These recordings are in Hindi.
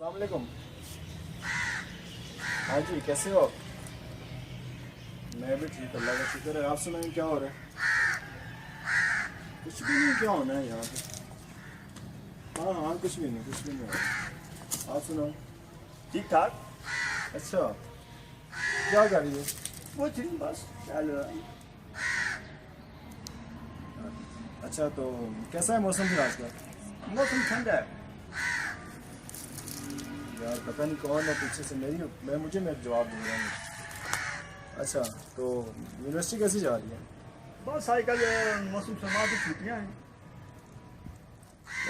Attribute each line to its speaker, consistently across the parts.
Speaker 1: अस्सलाम वालेकुम। हाँ जी, कैसे हो आप? मैं भी ठीक, अल्लाह का शुक्र है। आप सुनाएं, क्या हो रहा है? कुछ भी नहीं, क्या होना है यहाँ पे? हाँ हाँ, कुछ भी नहीं हो रहा। आप सुनाओ।
Speaker 2: ठीक ठाक।
Speaker 1: अच्छा, क्या कर रही है?
Speaker 2: कुछ नहीं, बस चल रहा है।
Speaker 1: अच्छा, तो कैसा है मौसम फिर आज का?
Speaker 2: मौसम ठंडा है।
Speaker 1: यार पता नहीं कौन है पीछे से, मैं जवाब दे रहा हूँ। अच्छा, तो यूनिवर्सिटी कैसी जा रही है?
Speaker 2: बस आजकल मौसम समा की छुट्टियाँ हैं।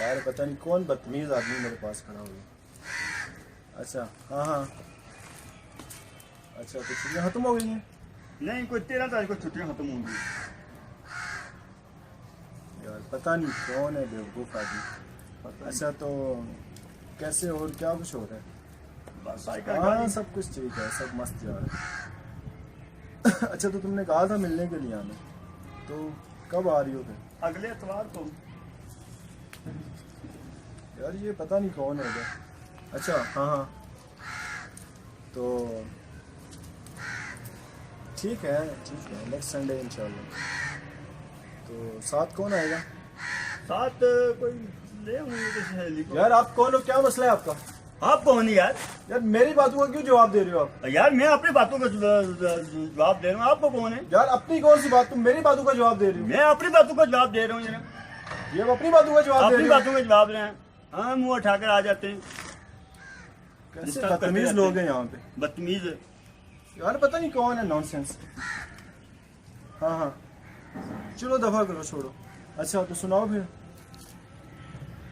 Speaker 1: यार पता नहीं कौन बदतमीज आदमी मेरे पास खड़ा हुआ। अच्छा, हाँ हाँ। अच्छा, तो छुट्टियाँ खत्म हो गई हैं?
Speaker 2: नहीं, कोई 13 तारीख को छुट्टियाँ खत्म होंगी।
Speaker 1: यार पता नहीं कौन है बेवकूफ़ आदमी। अच्छा, तो कैसे और क्या कुछ हो रहा है?
Speaker 2: बस आजकल
Speaker 1: हाँ,
Speaker 2: गाड़ी-
Speaker 1: सब कुछ ठीक है, सब मस्त जा रहा है। अच्छा, तो तुमने कहा था मिलने के लिए आना, तो कब आ रही हो फिर?
Speaker 2: अगले एतवार को।
Speaker 1: यार ये पता नहीं कौन है इधर। अच्छा, हाँ हाँ, तो ठीक है नेक्स्ट संडे इंशाल्लाह। तो साथ कौन आएगा?
Speaker 2: साथ कोई ले होंगे किसी सहेली को।
Speaker 1: यार आप कौन हो, क्या मसला है आपका?
Speaker 2: आप कौन है यार?
Speaker 1: यार मेरी बातों का क्यों जवाब दे रहे हो आप?
Speaker 2: यार मैं अपनी बातों का जवाब दे रहा हूँ। आपको कौन है?
Speaker 1: यार अपनी कौन सी बात, तुम मेरी बातों का जवाब दे रहे हो?
Speaker 2: मैं अपनी बातों का जवाब दे रहा हूँ जरा।
Speaker 1: ये आप अपनी बातों का जवाब दे
Speaker 2: अपनी
Speaker 1: रहे हो?
Speaker 2: बातों का जवाब रहे हैं। हाँ, मुँह उठाकर आ जाते हैं।
Speaker 1: कैसे
Speaker 2: डिस्टर्ब करते
Speaker 1: बदतमीज
Speaker 2: रहते
Speaker 1: लोग
Speaker 2: हैं।
Speaker 1: हैं यहाँ पे।
Speaker 2: बदतमीज।
Speaker 1: यार पता नहीं कौन है, नॉनसेंस। हाँ हाँ, चलो दफा करो, छोड़ो। अच्छा, तो सुनाओ फिर।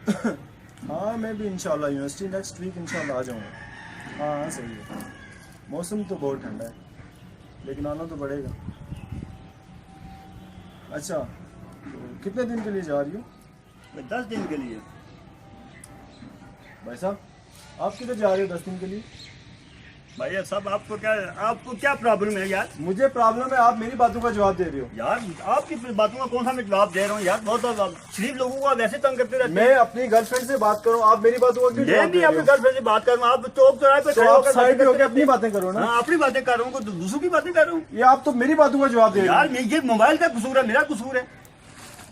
Speaker 1: हाँ, मैं भी इंशाल्लाह यूनिवर्सिटी नेक्स्ट वीक इंशाल्लाह आ जाऊँगा। हाँ हाँ, सही है। मौसम तो बहुत ठंडा है, लेकिन आना तो पड़ेगा। अच्छा, तो कितने दिन के लिए जा रही हो?
Speaker 2: 10 दिन के लिए।
Speaker 1: भाई साहब, आप किधर जा रहे हो 10 दिन के लिए?
Speaker 2: भैया साहब, आपको क्या प्रॉब्लम है यार?
Speaker 1: मुझे प्रॉब्लम है, आप मेरी बातों का जवाब दे रहे हो।
Speaker 2: यार आपकी बातों का कौन सा मैं जवाब दे रहा हूँ यार? बहुत शरीफ लोगों को वैसे तंग करते रहते
Speaker 1: मैं अपनी गर्लफ्रेंड से बात करूं, आप मेरी बातों का क्यों
Speaker 2: मैं
Speaker 1: जवाब
Speaker 2: भी
Speaker 1: दे रहे
Speaker 2: अपने
Speaker 1: हो?
Speaker 2: गर्लफ्रेंड से बात कर रहा हूँ। आप चौक चौराहे पे
Speaker 1: तो
Speaker 2: खड़े
Speaker 1: आप
Speaker 2: होकर
Speaker 1: साइड पे होकर
Speaker 2: बातें
Speaker 1: अपनी
Speaker 2: करते
Speaker 1: बातें करो ना।
Speaker 2: हाँ, अपनी बातें कर रहा हूँ, दूसरों की बातें कर रहा हूँ।
Speaker 1: ये आप तो मेरी बातों का जवाब दे रहे
Speaker 2: यार
Speaker 1: हो।
Speaker 2: ये मोबाइल का कसूर है, मेरा कसूर है।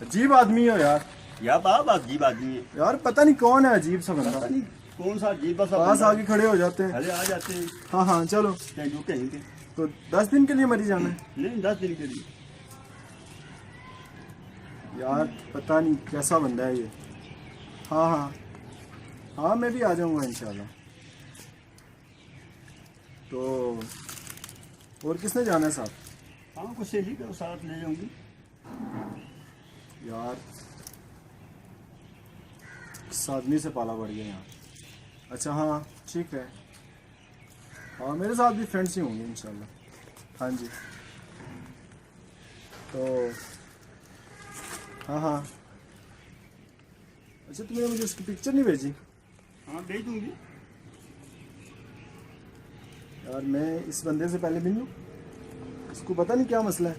Speaker 1: अजीब आदमी हो यार।
Speaker 2: यार बाप अजीब आदमी है।
Speaker 1: यार पता नहीं कौन है अजीब सा बंदा।
Speaker 2: पता नहीं कौन सा अजीब सा
Speaker 1: पास
Speaker 2: बंदा।
Speaker 1: आके खड़े हो जाते हैं।
Speaker 2: अरे आ जाते हैं
Speaker 1: हाँ हाँ, चलो।
Speaker 2: कहीं जो कहीं के।
Speaker 1: तो 10 दिन के लिए मरी जाना है?
Speaker 2: नहीं, 10 दिन के लिए।
Speaker 1: यार पता नहीं कैसा बंदा है ये। हाँ हाँ हाँ, मैं भी आ जाऊंगा इंशाल्लाह। तो और किसने जाना है साथ?
Speaker 2: हाँ, कुछ सहेली को साथ ले जाऊंगी।
Speaker 1: यार इस आदमी से पाला पड़ गया यहाँ। अच्छा, हाँ ठीक है। हाँ, मेरे साथ भी फ्रेंड्स ही होंगे इंशाल्लाह। हाँ जी, तो हाँ हाँ। अच्छा, तुमने मुझे उसकी पिक्चर नहीं भेजी?
Speaker 2: हाँ, भेज दूंगी।
Speaker 1: यार मैं इस बंदे से पहले मिलूं, इसको पता नहीं क्या मसला है।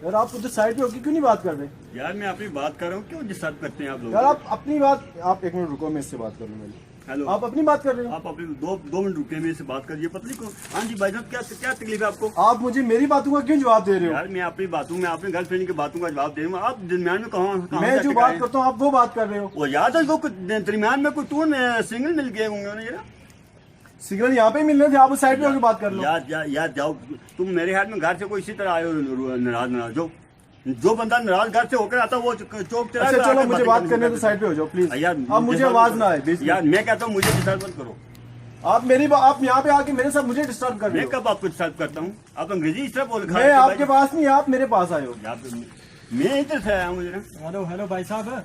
Speaker 1: यार आप उधर साइड पे होकर क्यों नहीं बात कर रहे?
Speaker 2: यार मैं अपनी बात कर रहा हूँ, क्यों डिस्टर्ब करते हैं आप लोग?
Speaker 1: यार आप अपनी बात, आप एक मिनट रुको, मैं इससे बात कर लूँ। मेरी
Speaker 2: हेलो,
Speaker 1: आप अपनी बात कर रहे हो।
Speaker 2: आप अपने दो मिनट रुके, मेरे से बात करिए। पता नहीं कौन। हाँ जी भाई साहब, क्या तकलीफ है आपको?
Speaker 1: आप मुझे मेरी बातों का क्यों जवाब दे रहे हो?
Speaker 2: यार मैं अपनी बातों में अपने गर्लफ्रेंड की बातों का जवाब दे रहा हूँ। आप दरमियान में कहाँ
Speaker 1: मैं जो बात करता हूँ आप वो बात कर रहे हो।
Speaker 2: वो याद है वो दरमियान में कोई टूर में सिंगल मिल गए होंगे ना यार।
Speaker 1: सिग्नल यहाँ पे ही मिल रहे थे, आप उस साइड पे होकर बात कर लो।
Speaker 2: यार जाओ। तुम मेरे ख्याल में घर से कोई इसी तरह आए हो नाराज। जो बंदा नाराज घर से होकर आता है वो चौक चौराहे
Speaker 1: अच्छा
Speaker 2: पे
Speaker 1: चलो,
Speaker 2: आकर
Speaker 1: मुझे
Speaker 2: बातें
Speaker 1: बात
Speaker 2: करने
Speaker 1: करने तो
Speaker 2: लगता
Speaker 1: साइड पे हो जाओ प्लीज।
Speaker 2: है। यार
Speaker 1: अब मुझे आवाज ना आए बीच में।
Speaker 2: यार मैं कहता हूँ मुझे डिस्टर्ब मत करो।
Speaker 1: आप यहाँ पे आके मेरे साथ मुझे डिस्टर्ब कर रहे
Speaker 2: मैं
Speaker 1: हो।
Speaker 2: कब आपको डिस्टर्ब करता हूँ? आप अंग्रेजी इस तरह बोल
Speaker 1: मैं आपके पास नहीं, आप मेरे पास आए हो।
Speaker 2: मैं इधर से आया हूँ जरा।
Speaker 3: हेलो हेलो भाई साहब,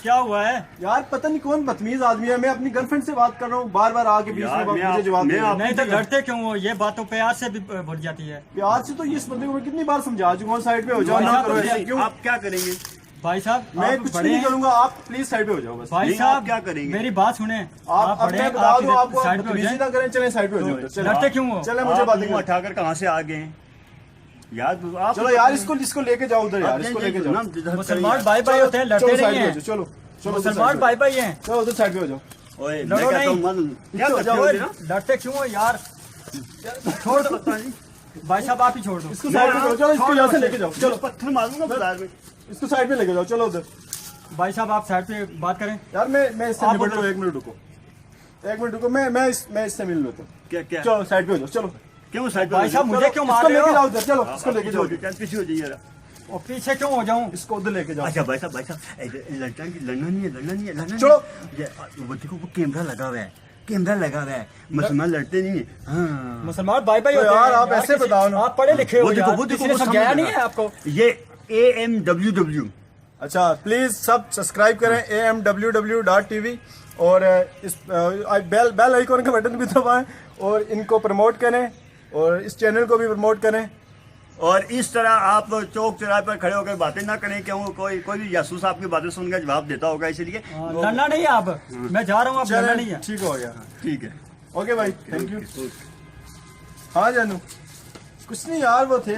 Speaker 3: क्या हुआ है?
Speaker 1: यार पता नहीं कौन बदतमीज आदमी है। मैं अपनी गर्लफ्रेंड से बात कर रहा हूँ, बार बार आके बीच
Speaker 2: यार,
Speaker 1: में
Speaker 2: मैं
Speaker 1: मुझे जवाब
Speaker 2: मैं
Speaker 1: दे रहे हो।
Speaker 2: आप-
Speaker 3: नहीं तो लड़ते क्यों हो? ये बातों पे आज से भी बढ़ जाती है।
Speaker 1: प्यार से तो इस बंदे को मैं कितनी बार समझा चुका हूँ, साइड पे हो जाओ,
Speaker 3: भाई
Speaker 1: ना
Speaker 3: साहब,
Speaker 1: करो ऐसे। क्यों?
Speaker 2: आप क्या करेंगे?
Speaker 3: भाई साहब
Speaker 1: मैं
Speaker 3: आप
Speaker 1: कुछ
Speaker 3: बड़े
Speaker 1: नहीं
Speaker 3: हैं।
Speaker 1: करूंगा, आप प्लीज साइड पे हो जाओ बस।
Speaker 3: भाई
Speaker 2: नहीं,
Speaker 3: साहब
Speaker 2: आप क्या करेंगे?
Speaker 3: मेरी बात सुने।
Speaker 1: आप अब
Speaker 3: बड़े
Speaker 1: मैं
Speaker 3: हैं,
Speaker 1: बता
Speaker 3: आप
Speaker 1: दूं
Speaker 3: इधर
Speaker 1: आपको,
Speaker 3: साइड पे हो
Speaker 1: बदतमीजी
Speaker 3: जाएं।
Speaker 1: ना करें, चलें साइड पे हो जाओ।
Speaker 3: तो
Speaker 1: चलो
Speaker 3: लड़ते क्यों हो?
Speaker 1: चले, मुझे बात नहीं करनी।
Speaker 2: उठाकर कहाँ से आ गए हैं यार? आप
Speaker 1: चलो यार, इसको लेके जाओ उधर, यार इसको लेके जाओ।
Speaker 3: मुसलमान भाई भाई होते हैं, लड़ते
Speaker 1: चलो
Speaker 3: नहीं
Speaker 1: साइड पे हो
Speaker 3: हैं।
Speaker 1: जाओ, चलो चलो उधर
Speaker 3: मुसलमान
Speaker 1: साइड पे
Speaker 3: भाई
Speaker 1: हो
Speaker 3: भाई हैं।
Speaker 1: जाओ। चलो उधर साइड पे हो जाओ।
Speaker 2: ओए मैं
Speaker 3: लड़ो
Speaker 2: कहता हूँ
Speaker 3: नहीं।
Speaker 2: मन क्या करते हो
Speaker 3: ओए,
Speaker 2: ना
Speaker 3: लड़ते क्यों हो यार? छोड़ दो भाई साहब, आप ही छोड़ दो।
Speaker 1: इसको साइड में करो, चलो इसको यहाँ से लेके जाओ,
Speaker 2: चलो पत्थर मारूंगा बाजार में।
Speaker 1: इसको साइड में लेके जाओ, चलो उधर।
Speaker 3: भाई साहब आप साइड पे बात करें।
Speaker 1: यार मैं इससे
Speaker 3: आप
Speaker 1: निपट
Speaker 3: बोलो।
Speaker 1: लो, 1 मिनट रुको, 1 मिनट रुको, मैं इससे मिल लेता हूँ।
Speaker 2: क्या क्या
Speaker 1: चलो साइड पे हो जाओ, चलो
Speaker 2: क्यों साइड
Speaker 3: भाई साहब मुझे क्यों मार
Speaker 1: इसको
Speaker 3: रहे
Speaker 1: लेके जाओ
Speaker 3: हो?
Speaker 1: उधर, चलो इसको लेके जाओ,
Speaker 2: पीछे हो जाइए जरा।
Speaker 3: और पीछे क्यों हो जाऊं?
Speaker 1: इसको उधर लेके जाओ।
Speaker 2: अच्छा भाई साहब लड़ना नहीं है
Speaker 1: चलो।
Speaker 2: वो देखो वो कैमरा लगा हुआ है, मुसलमान लड़ते नहीं है। हाँ
Speaker 3: मुसलमान भाई भाई
Speaker 1: तो
Speaker 3: होते
Speaker 1: यार
Speaker 3: हैं।
Speaker 1: आप ऐसे
Speaker 3: किसी-
Speaker 1: बताओ ना।
Speaker 3: आप पढ़े लिखे हो
Speaker 2: वो देखो
Speaker 3: यार,
Speaker 2: वो देखो
Speaker 3: किसी ने
Speaker 2: वो
Speaker 3: समझाया
Speaker 2: सामने
Speaker 3: नहीं है
Speaker 2: लगा।
Speaker 3: आपको?
Speaker 2: ये AMWW।
Speaker 1: अच्छा प्लीज सब सब्सक्राइब करें amww.tv और इस बेल आइकॉन का बटन भी दबाएं और इनको प्रमोट करें और इस चैनल को भी प्रमोट करें।
Speaker 2: और इस तरह आप चौक चौराहे पर खड़े होकर बातें ना करें, क्यों कोई भी जासूस आपकी बातें सुनकर जवाब देता होगा, इसलिए
Speaker 3: हाँ, लड़ना नहीं है अब, मैं जा रहा हूँ, अब लड़ना नहीं
Speaker 1: चलें,
Speaker 3: है।
Speaker 1: ठीक हो गया।
Speaker 2: ठीक है।
Speaker 1: ओके भाई, थैंक यू। हाँ जानू, कुछ नहीं यार, वो थे